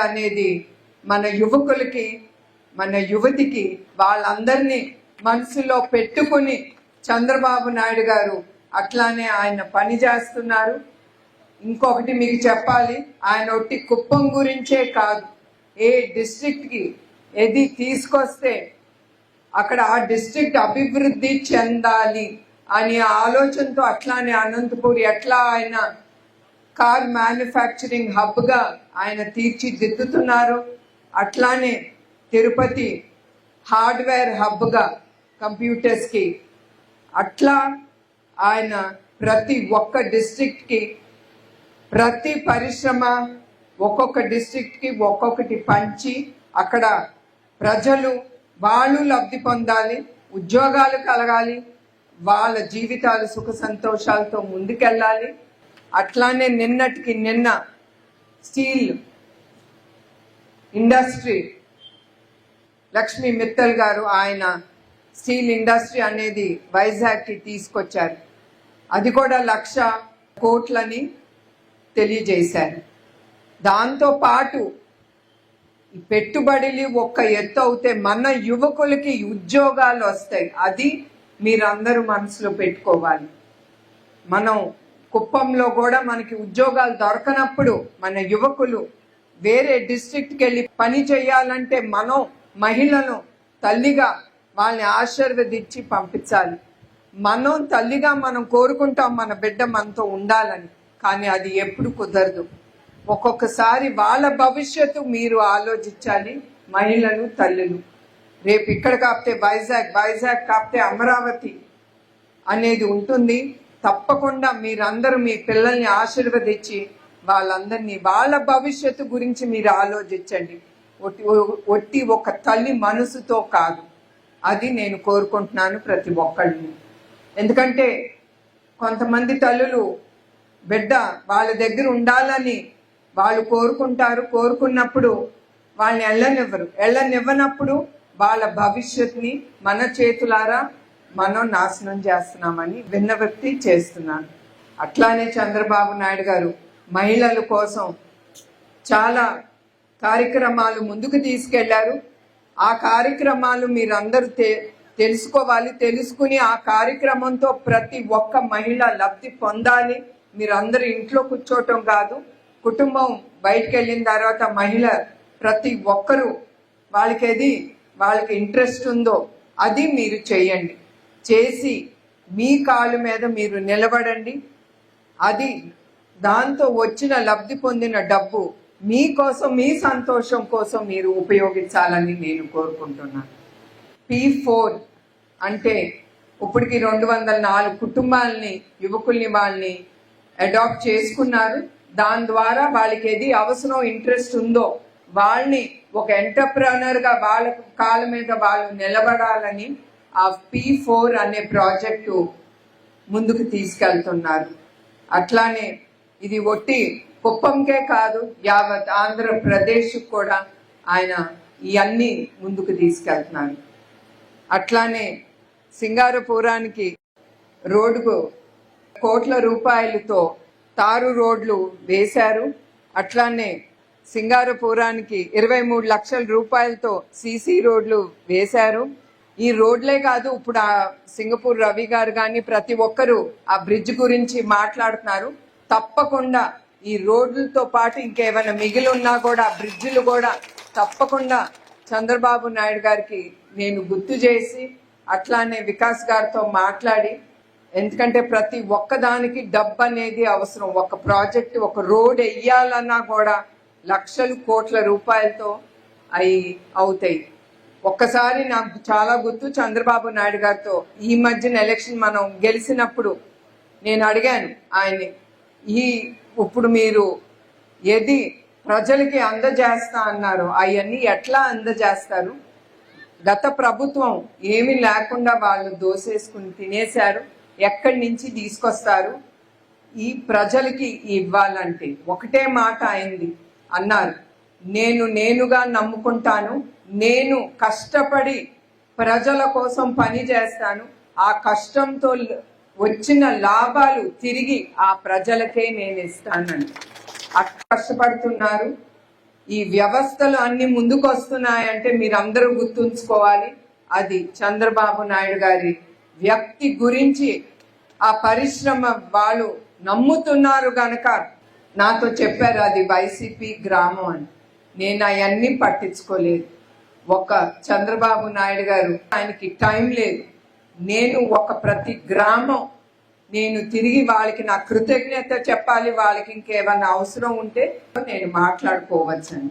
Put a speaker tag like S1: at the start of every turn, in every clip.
S1: అనేది మన యువకులకి మన యువతికి వాళ్ళందరినీ మనసులో పెట్టుకుని చంద్రబాబు నాయుడు గారు అట్లానే ఆయన పని చేస్తున్నారు. ఇంకొకటి మీకు చెప్పాలి, ఆయన ఒట్టి కుప్పం గురించే కాదు, ఏ డిస్ట్రిక్ట్కి ఏది తీసుకొస్తే అక్కడ ఆ డిస్ట్రిక్ట్ అభివృద్ధి చెందాలి అనే ఆలోచనతో అట్లానే అనంతపూర్ ఎట్లా ఆయన కార్ మ్యానుఫ్యాక్చరింగ్ హబ్గా ఆయన తీర్చిదిద్దుతున్నారు, అట్లానే తిరుపతి హార్డ్వేర్ హబ్గా కంప్యూటర్స్కి, అట్లా ఆయన ప్రతి ఒక్క డిస్ట్రిక్ట్కి ప్రతి పరిశ్రమ ఒక్కొక్క డిస్ట్రిక్ట్కి ఒక్కొక్కటి పంచి అక్కడ ప్రజలు వాళ్ళు లబ్ధి పొందాలి, ఉద్యోగాలు కలగాలి, వాళ్ళ జీవితాలు సుఖ సంతోషాలతో ముందుకెళ్ళాలి. అట్లానే నిన్నటికి నిన్న స్టీల్ ఇండస్ట్రీ లక్ష్మీ మిత్తల్ గారు ఆయన స్టీల్ ఇండస్ట్రీ అనేది వైజాగ్కి తీసుకొచ్చారు. అది కూడా 1,00,000 కోట్లని తెలియజేశారు. దాంతో పాటు ఈ పెట్టుబడులు ఒక్క ఎత్తు అవుతే మన యువకులకి ఉద్యోగాలు వస్తాయి. అది మీరందరూ మనసులో పెట్టుకోవాలి. మనం కుప్పంలో కూడా మనకి ఉద్యోగాలు దొరకనప్పుడు మన యువకులు వేరే డిస్ట్రిక్ట్కి వెళ్ళి పని చేయాలంటే మనం మహిళను తల్లిగా వాళ్ళని ఆశీర్వదించి పంపించాలి. మనం తల్లిగా మనం కోరుకుంటాం మన బిడ్డ మనతో ఉండాలని, కానీ అది ఎప్పుడు కుదరదు. ఒక్కొక్కసారి వాళ్ళ భవిష్యత్తు మీరు ఆలోచించాలి. మహిళలు తల్లులు రేపు ఇక్కడ కాకపోతే వైజాగ్ కాకపోతే అమరావతి అనేది ఉంటుంది. తప్పకుండా మీరందరూ మీ పిల్లల్ని ఆశీర్వదించి వాళ్ళందరినీ వాళ్ళ భవిష్యత్తు గురించి మీరు ఆలోచించండి. ఒట్టి ఒక తల్లి మనసుతో కాదు, అది నేను కోరుకుంటున్నాను ప్రతి ఒక్కళ్ళని. ఎందుకంటే కొంతమంది తల్లులు బిడ్డ వాళ్ళ దగ్గర ఉండాలని వాళ్ళు కోరుకున్నప్పుడు వాళ్ళని వెళ్ళనివ్వనప్పుడు వాళ్ళ భవిష్యత్తుని మన చేతులారా మనం నాశనం చేస్తున్నామని విన్నవింతి చేస్తున్నాను. అట్లానే చంద్రబాబు నాయుడు గారు మహిళల కోసం చాలా కార్యక్రమాలు ముందుకు తీసుకెళ్లారు. ఆ కార్యక్రమాలు మీరందరూ తెలుసుకోవాలి. తెలుసుకుని ఆ కార్యక్రమంతో ప్రతి ఒక్క మహిళ లబ్ధి పొందాలి. మీరందరూ ఇంట్లో కూర్చోవటం కాదు, కుటుంబం బయటకు వెళ్ళిన తర్వాత మహిళ ప్రతి ఒక్కరూ వాళ్ళకి ఇంట్రెస్ట్ ఉందో అది మీరు చేయండి. చేసి మీ కాళ్ళ మీద మీరు నిలబడండి. అది దాంతో వచ్చిన లబ్ధి పొందిన డబ్బు మీకోసం మీ సంతోషం కోసం మీరు ఉపయోగించాలని నేను కోరుకుంటున్నాను. P4 అంటే ఇప్పటికి 204 కుటుంబాలని యువకుల్ని వాళ్ళని అడాప్ట్ చేసుకున్నారు. దాని ద్వారా వాళ్ళకి ఏది అవసరం ఇంట్రెస్ట్ ఉందో వాళ్ళని ఒక ఎంటర్ప్రెనర్గా వాళ్ళ కాళ్ళ మీద వాళ్ళు నిలబడాలని ఆ P4 అనే ప్రాజెక్టు ముందుకు తీసుకెళ్తున్నారు. అట్లానే ఇది ఒట్టి కుప్పంకే కాదు, యావత్ ఆంధ్రప్రదేశ్ కూడా ఆయన ఇవన్నీ ముందుకు తీసుకెళ్తున్నారు. అట్లానే సింగారపురానికి రోడ్డుకు కోట్ల రూపాయలతో తారు రోడ్లు వేశారు. అట్లానే సింగారపురానికి 23 లక్షల రూపాయలతో సీసీ రోడ్లు వేశారు. ఈ రోడ్లే కాదు, ఇప్పుడు ఆ సింగపూర్ రవి గారు కానీ ప్రతి ఒక్కరూ ఆ బ్రిడ్జ్ గురించి మాట్లాడుతున్నారు. తప్పకుండా ఈ రోడ్లతో పాటు ఇంకేమైనా మిగిలి ఉన్నా కూడా ఆ బ్రిడ్జిలు కూడా తప్పకుండా చంద్రబాబు నాయుడు గారికి నేను గుర్తు చేసి అట్లానే వికాస్ గారితో మాట్లాడి, ఎందుకంటే ప్రతి ఒక్కదానికి డబ్బు అనేది అవసరం. ఒక ప్రాజెక్ట్ ఒక రోడ్ వేయాలన్నా కూడా లక్షలు కోట్ల రూపాయలతో అవి అవుతాయి. ఒక్కసారి నాకు చాలా గుర్తు, చంద్రబాబు నాయుడు గారితో ఈ మధ్యన ఎలక్షన్ మనం గెలిచినప్పుడు నేను అడిగాను ఆయన్ని, ఇప్పుడు మీరు ఏది ప్రజలకి అందజేస్తా అన్నారు అవన్నీ ఎట్లా అందజేస్తారు? గత ప్రభుత్వం ఏమీ లేకుండా వాళ్ళు దోసేసుకుని తినేశారు, ఎక్కడి నుంచి తీసుకొస్తారు ఈ ప్రజలకి ఇవ్వాలంటే? ఒకటే మాట అయింది అన్నారు, నేనుగా నమ్ముకుంటాను, నేను కష్టపడి ప్రజల కోసం పని చేస్తాను, ఆ కష్టంతో వచ్చిన లాభాలు తిరిగి ఆ ప్రజలకే నేను ఇస్తానని కష్టపడుతున్నారు. ఈ వ్యవస్థలు అన్ని ముందుకు వస్తున్నాయంటే మీరందరూ గుర్తుంచుకోవాలి, అది చంద్రబాబు నాయుడు గారి వ్యక్తి గురించి ఆ పరిశ్రమ వాళ్ళు నమ్ముతున్నారు గనక నాతో చెప్పారు అది వైసీపీ గ్రామం అని. నేను అవన్నీ పట్టించుకోలేదు. ఒక చంద్రబాబు నాయుడు గారు ఆయనకి టైం లేదు. నేను ప్రతి గ్రామం నేను తిరిగి వాళ్ళకి నా కృతజ్ఞత చెప్పాలి, వాళ్ళకి ఇంకేమన్నా అవసరం ఉంటే నేను మాట్లాడుకోవచ్చని.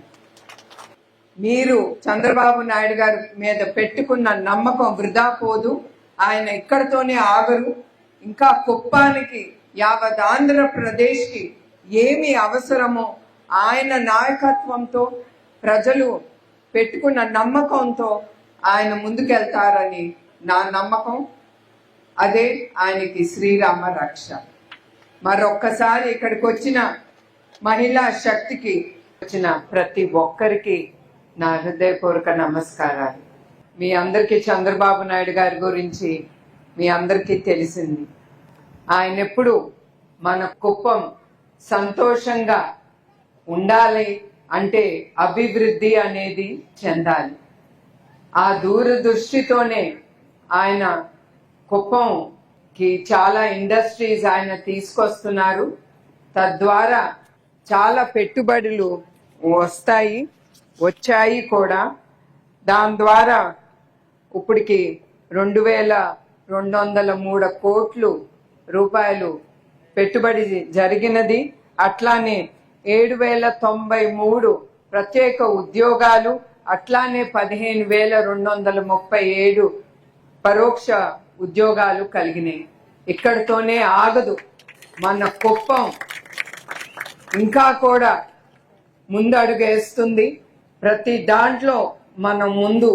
S1: మీరు చంద్రబాబు నాయుడు గారి మీద పెట్టుకున్న నమ్మకం వృధా పోదు. ఆయన ఇక్కడితోనే ఆగరు. ఇంకా కుప్పానికి యావత్ ఆంధ్రప్రదేశ్కి ఏమి అవసరమో ఆయన నాయకత్వంతో ప్రజలు పెట్టుకున్న నమ్మకంతో ఆయన ముందుకెళ్తారని నా నమ్మకం. అదే ఆయనకి శ్రీరామ రక్ష. మరొక్కసారి ఇక్కడికి వచ్చిన మహిళా శక్తికి వచ్చిన ప్రతి ఒక్కరికి నా హృదయపూర్వక నమస్కారాలు. మీ అందరికీ చంద్రబాబు నాయుడు గారి గురించి మీ అందరికీ తెలిసింది. ఆయన ఎప్పుడు మన కుప్పం సంతోషంగా ఉండాలి అంటే అభివృద్ధి అనేది చెందాలి. ఆ దూరదృష్టితోనే ఆయన కుప్పంకి చాలా ఇండస్ట్రీస్ ఆయన తీసుకొస్తున్నారు. తద్వారా చాలా పెట్టుబడులు వచ్చాయి కూడా. దాని ద్వారా ఇప్పటికి 2203 కోట్లు రూపాయలు పెట్టుబడి జరిగినది. అట్లానే 7093 ప్రత్యేక ఉద్యోగాలు, అట్లానే 15,237 పరోక్ష ఉద్యోగాలు కలిగినాయి. ఇక్కడితోనే ఆగదు. మన కుప్పం ఇంకా కూడా ముందు అడుగేస్తుంది. ప్రతి దాంట్లో మనం ముందు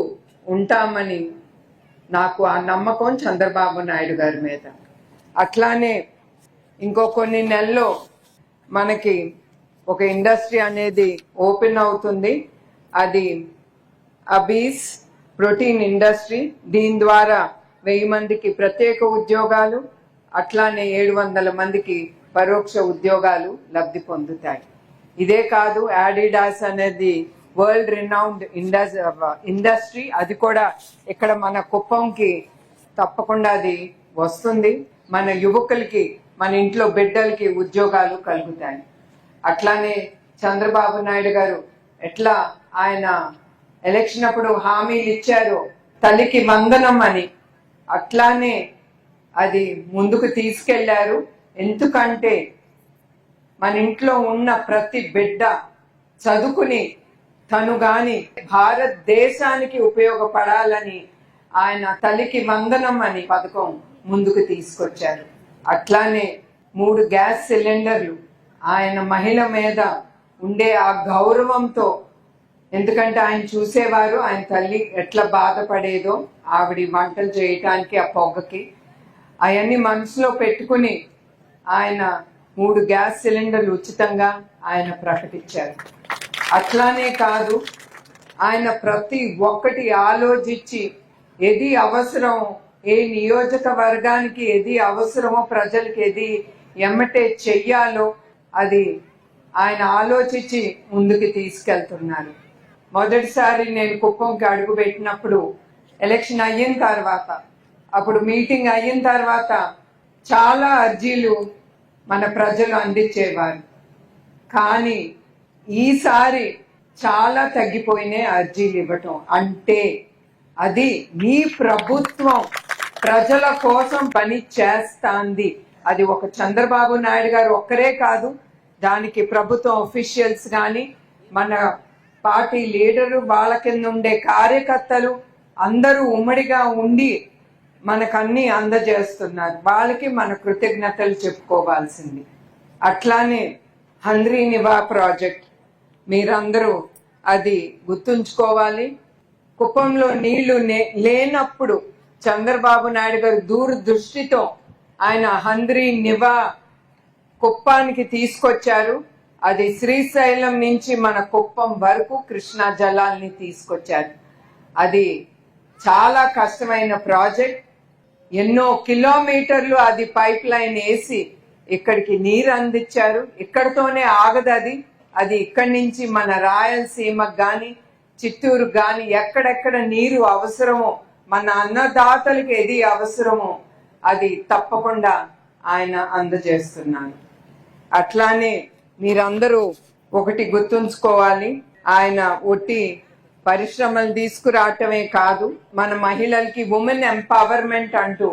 S1: ఉంటామని నాకు ఆ నమ్మకం చంద్రబాబు నాయుడు గారి మీద. అట్లానే ఇంకో కొన్ని నెలల్లో మనకి ఒక ఇండస్ట్రీ అనేది ఓపెన్ అవుతుంది. అది అబీస్ ప్రోటీన్ ఇండస్ట్రీ. దీని ద్వారా 1000 మందికి ప్రత్యేక ఉద్యోగాలు, అట్లానే 700 మందికి పరోక్ష ఉద్యోగాలు లబ్ధి పొందుతాయి. ఇదే కాదు, ఆడిడాస్ అనేది వరల్డ్ రినౌండ్ ఇండస్ట్రీ. అది కూడా ఇక్కడ మన కుప్పంకి తప్పకుండా అది వస్తుంది. మన యువకులకి, మన ఇంట్లో బిడ్డలకి ఉద్యోగాలు కలుగుతాయి. అట్లానే చంద్రబాబు నాయుడు గారు ఎట్లా ఆయన ఎలక్షన్ అప్పుడు హామీలు ఇచ్చారో తల్లికి వందనం అని, అట్లానే అది ముందుకు తీసుకెళ్లారు. ఎందుకంటే మన ఇంట్లో ఉన్న ప్రతి బిడ్డ చదువుకుని తను గాని భారతదేశానికి ఉపయోగపడాలని ఆయన తల్లికి వందనం అని పథకం ముందుకు తీసుకొచ్చారు. అట్లానే 3 గ్యాస్ సిలిండర్లు ఆయన మహిళ మీద ఉండే ఆ గౌరవంతో, ఎందుకంటే ఆయన చూసేవారు ఆయన తల్లి ఎట్లా బాధపడేదో ఆవిడ వంటలు చేయటానికి ఆ పొగకి, అవన్నీ మనసులో పెట్టుకుని ఆయన 3 గ్యాస్ సిలిండర్లు ఉచితంగా ఆయన ప్రకటించారు. అట్లానే కాదు, ఆయన ప్రతి ఒక్కటి ఆలోచించి ఏది అవసరం, ఏ నియోజకవర్గానికి ఏది అవసరమో, ప్రజలకి ఏది ఎమ్మటే చెయ్యాలో అది ఆయన ఆలోచించి ముందుకు తీసుకెళ్తున్నారు. మొదటిసారి నేను కుప్పంకి అడుగు పెట్టినప్పుడు ఎలక్షన్ అయిన తర్వాత, అప్పుడు మీటింగ్ అయిన తర్వాత చాలా అర్జీలు మన ప్రజలు అందించేవారు. కానీ ఈసారి చాలా తగ్గిపోయినాయి అర్జీలు ఇవ్వటం. అంటే అది మీ ప్రభుత్వం ప్రజల కోసం పని చేస్తాంది. అది ఒక చంద్రబాబు నాయుడు గారు ఒక్కరే కాదు, దానికి ప్రభుత్వం అఫీషియల్స్ కానీ, మన పార్టీ లీడరు, వాళ్ళ కింద ఉండే కార్యకర్తలు అందరూ ఉమ్మడిగా ఉండి మనకన్నీ అందజేస్తున్నారు. వాళ్ళకి మన కృతజ్ఞతలు చెప్పుకోవాల్సింది. అట్లానే హంద్రీ నివా ప్రాజెక్ట్ మీరందరూ అది గుర్తుంచుకోవాలి. కుప్పంలో నీళ్లు లేనప్పుడు చంద్రబాబు నాయుడు గారు దూరదృష్టితో ఆయన హంద్రీ నివా కుప్పానికి తీసుకొచ్చారు. అది శ్రీశైలం నుంచి మన కుప్పం వరకు కృష్ణా జలాల్ని తీసుకొచ్చారు. అది చాలా కష్టమైన ప్రాజెక్ట్. ఎన్నో కిలోమీటర్లు అది పైప్ లైన్ వేసి ఇక్కడికి నీరు అందించారు. ఇక్కడితోనే ఆగదు, అది ఇక్కడి నుంచి మన రాయలసీమకు కానీ చిత్తూరు కానీ ఎక్కడెక్కడ నీరు అవసరమో, మన అన్నదాతలకు ఏది అవసరమో అది తప్పకుండా ఆయన అందజేస్తున్నాను. అట్లానే మీరందరూ ఒకటి గుర్తుంచుకోవాలి, ఆయన ఒట్టి పరిశ్రమలు తీసుకురావటమే కాదు, మన మహిళలకి ఉమెన్ ఎంపవర్మెంట్ అంటూ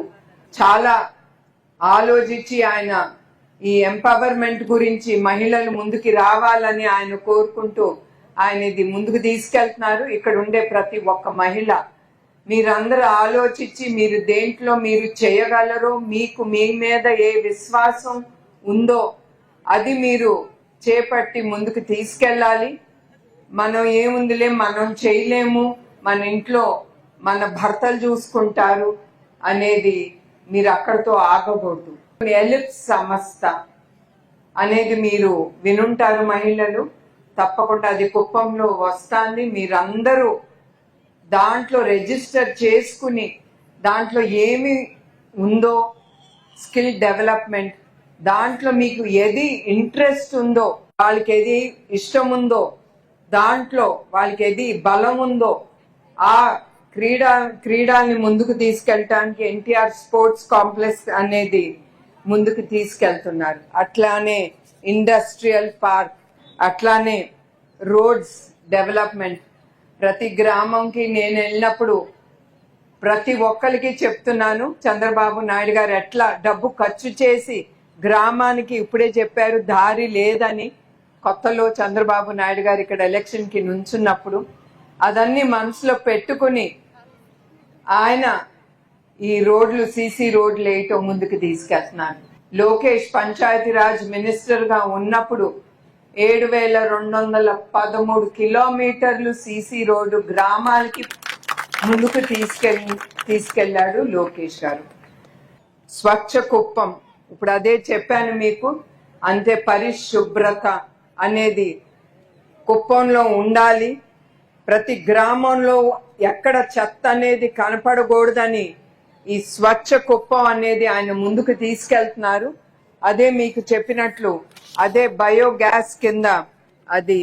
S1: చాలా ఆలోచించి ఆయన ఈ ఎంపవర్మెంట్ గురించి మహిళలు ముందుకి రావాలని ఆయన కోరుకుంటూ ఆయన ఇది ముందుకు తీసుకెళ్తున్నారు. ఇక్కడ ఉండే ప్రతి ఒక్క మహిళ మీరందరూ ఆలోచించి మీరు దేంట్లో మీరు చేయగలరో, మీకు మీ మీద ఏ విశ్వాసం ఉందో అది మీరు చేపట్టి ముందుకు తీసుకెళ్ళాలి. మనం ఏముందిలే, మనం చేయలేము, మన ఇంట్లో మన భర్తలు చూసుకుంటారు అనేది మీరు అక్కడితో ఆగకూడదు. ఎలిప్స్ సంస్థ అనేది మీరు వినుంటారు మహిళలు, తప్పకుండా అది కుప్పంలో వస్తుంది. మీరందరూ దాంట్లో రిజిస్టర్ చేసుకుని దాంట్లో ఏమి ఉందో స్కిల్ డెవలప్మెంట్, దాంట్లో మీకు ఏది ఇంట్రెస్ట్ ఉందో, వాళ్ళకి ఏది ఇష్టం ఉందో, దాంట్లో వాళ్ళకి ఏది బలం ఉందో ఆ క్రీడల్ని ముందుకు తీసుకెళ్ళటానికి ఎన్టీఆర్ స్పోర్ట్స్ కాంప్లెక్స్ అనేది ముందుకు తీసుకెళ్తున్నారు. అట్లానే ఇండస్ట్రియల్ పార్క్, అట్లానే రోడ్స్ డెవలప్మెంట్. ప్రతి గ్రామంకి నేను వెళ్ళినప్పుడు ప్రతి ఒక్కరికి చెప్తున్నాను, చంద్రబాబు నాయుడు గారు ఎట్లా డబ్బు ఖర్చు చేసి గ్రామానికి, ఇప్పుడే చెప్పారు దారి లేదని, కొత్తలో చంద్రబాబు నాయుడు గారు ఇక్కడ ఎలక్షన్ కి నుంచున్నప్పుడు అదన్నీ మనసులో పెట్టుకుని ఆయన ఈ రోడ్లు సీసీ రోడ్లు వేయటం ముందుకు తీసుకెళ్తున్నారు. లోకేష్ పంచాయతీరాజ్ మినిస్టర్ గా ఉన్నప్పుడు 7,213 కిలోమీటర్లు సీసీ రోడ్డు గ్రామాలకి ముందుకు తీసుకెళ్లాడు లోకేష్ గారు. స్వచ్ఛ కుప్పం, ఇప్పుడు అదే చెప్పాను మీకు, అంతే పరిశుభ్రత అనేది కుప్పంలో ఉండాలి. ప్రతి గ్రామంలో ఎక్కడ చెత్త అనేది కనపడకూడదని ఈ స్వచ్ఛ కుప్పం అనేది ఆయన ముందుకు తీసుకెళ్తున్నారు. అదే మీకు చెప్పినట్లు అదే బయోగ్యాస్ కింద అది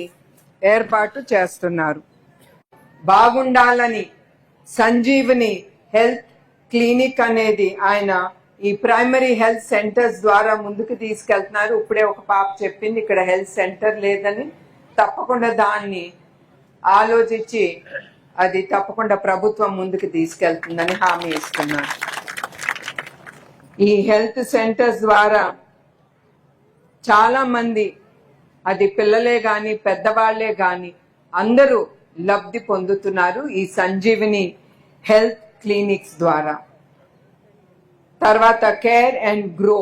S1: ఏర్పాటు చేస్తున్నారు. బాగుండాలని సంజీవని హెల్త్ క్లినిక్ అనేది ఆయన ఈ ప్రైమరీ హెల్త్ సెంటర్స్ ద్వారా ముందుకు తీసుకెళ్తున్నారు. ఇప్పుడే ఒక పాప చెప్పింది ఇక్కడ హెల్త్ సెంటర్ లేదని, తప్పకుండా దాన్ని ఆలోచించి అది తప్పకుండా ప్రభుత్వం ముందుకు తీసుకెళ్తుందని హామీ ఇస్తున్నారు. ఈ హెల్త్ సెంటర్స్ ద్వారా చాలా మంది, అది పిల్లలే గాని పెద్దవాళ్లే గాని అందరూ లబ్ధి పొందుతున్నారు ఈ సంజీవని హెల్త్ క్లినిక్స్ ద్వారా. తర్వాత కేర్ అండ్ గ్రో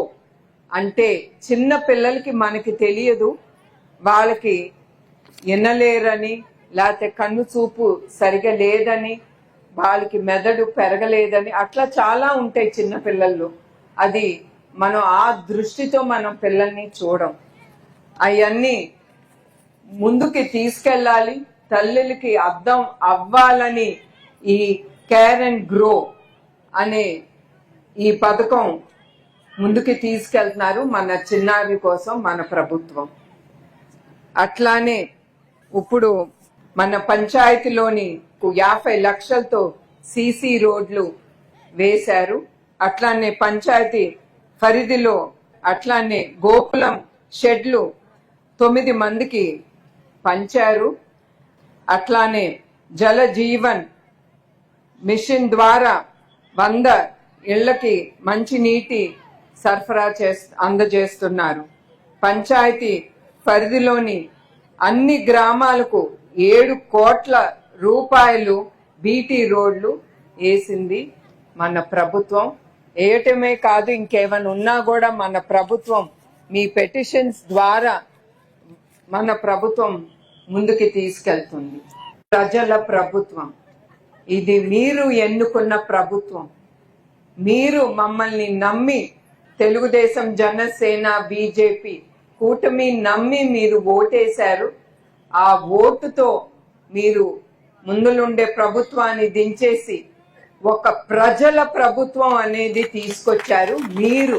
S1: అంటే చిన్న పిల్లలకి మనకి తెలియదు, వాళ్ళకి వినలేరని, లేకపోతే కన్ను చూపు సరిగా లేదని, వాళ్ళకి మెదడు పెరగలేదని, అట్లా చాలా ఉంటాయి చిన్న పిల్లల్లో. అది మనం ఆ దృష్టితో మనం పిల్లల్ని చూడం. అవన్నీ ముందుకి తీసుకెళ్ళాలి, తల్లులకి అర్థం అవ్వాలని ఈ కేర్ అండ్ గ్రో అనే ఈ పథకం ముందుకి తీసుకెళ్తున్నారు మన చిన్నారి కోసం మన ప్రభుత్వం. అట్లానే ఇప్పుడు మన పంచాయతీలోని 50 లక్షలతో సీసీ రోడ్లు వేశారు. అట్లానే పంచాయతీ పరిధిలో అట్లానే గోకులం షెడ్లు 9 మందికి పంచారు. అట్లానే జల జీవన్ మిషన్ ద్వారా 100 ఇళ్లకి మంచి నీటి సరఫరా అందజేస్తున్నారు. పంచాయతీ పరిధిలోని అన్ని గ్రామాలకు 7 కోట్ల రూపాయలు బీటీ రోడ్లు వేసింది మన ప్రభుత్వం. వేయటమే కాదు, ఇంకేమైనా ఉన్నా కూడా మన ప్రభుత్వం మీ పెటిషన్స్ ద్వారా మన ప్రభుత్వం ముందుకి తీసుకెళ్తుంది. ప్రజల ప్రభుత్వం ఇది, మీరు ఎన్నుకున్న ప్రభుత్వం. మీరు మమ్మల్ని నమ్మి, తెలుగుదేశం జనసేన బీజేపీ కూటమి నమ్మి మీరు ఓటేశారు. ఆ ఓటుతో మీరు ముందులుండే ప్రభుత్వాన్ని దించేసి ఒక ప్రజల ప్రభుత్వం అనేది తీసుకొచ్చారు. మీరు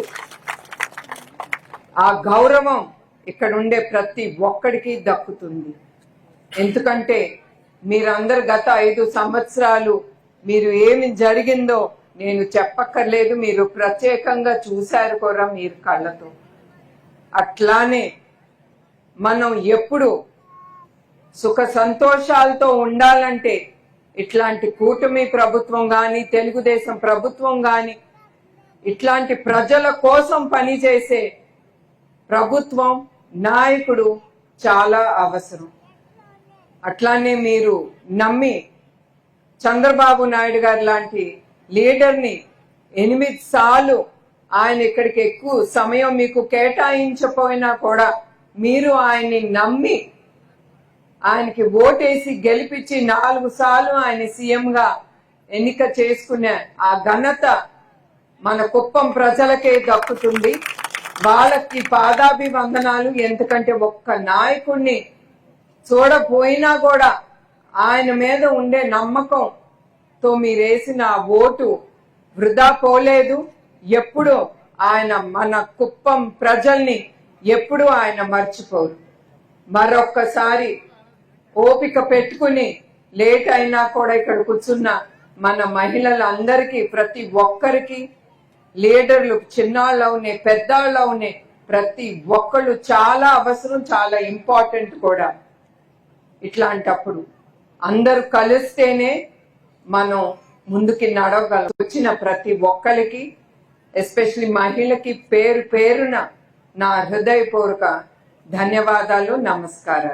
S1: ఆ గౌరవం ఇక్కడ ఉండే ప్రతి ఒక్కడికి దక్కుతుంది. ఎందుకంటే మీరందరు గత 5 సంవత్సరాలు మీరు ఏమి జరిగిందో నేను చెప్పక్కర్లేదు, మీరు ప్రత్యేకంగా చూశారు కూడా మీరు కళ్ళతో. అట్లానే మనం ఎప్పుడు సుఖ సంతోషాలతో ఉండాలంటే ఇట్లాంటి కూటమి ప్రభుత్వం కానీ, తెలుగుదేశం ప్రభుత్వం కానీ, ఇట్లాంటి ప్రజల కోసం పనిచేసే ప్రభుత్వం, నాయకుడు చాలా అవసరం. అట్లానే మీరు నమ్మి చంద్రబాబు నాయుడు గారు లాంటి లీడర్ని 8 సార్లు ఆయన ఇక్కడికి ఎక్కువ సమయం మీకు కేటాయించపోయినా కూడా మీరు ఆయన్ని నమ్మి ఆయనకి ఓటేసి గెలిపించి 4 సార్లు ఆయన సీఎంగా ఎన్నిక చేసుకునే ఆ ఘనత మన కుప్పం ప్రజలకే దక్కుతుంది. వాళ్ళకి పాదాభివందనాలు. ఎందుకంటే ఒక్క నాయకుడిని చూడపోయినా కూడా ఆయన మీద ఉండే నమ్మకంతో మీరేసిన ఓటు వృధా పోలేదు. ఎప్పుడు ఆయన మన కుప్పం ప్రజల్ని ఎప్పుడు ఆయన మర్చిపోరు. మరొక్కసారి ఓపిక పెట్టుకుని లేట్ అయినా కూడా ఇక్కడ కూర్చున్న మన మహిళలందరికీ, ప్రతి ఒక్కరికి, లీడర్లు చిన్నాళ్ళవునే పెద్దాళ్ళవునే ప్రతి ఒక్కళ్ళు చాలా అవసరం, చాలా ఇంపార్టెంట్ కూడా. ఇట్లాంటప్పుడు అందరూ కలిస్తేనే మనం ముందుకి నడవగలం. వచ్చిన ప్రతి ఒక్కరికి, ఎస్పెషల్లీ మహిళకి పేరు పేరున నా హృదయపూర్వక ధన్యవాదాలు, నమస్కారాలు.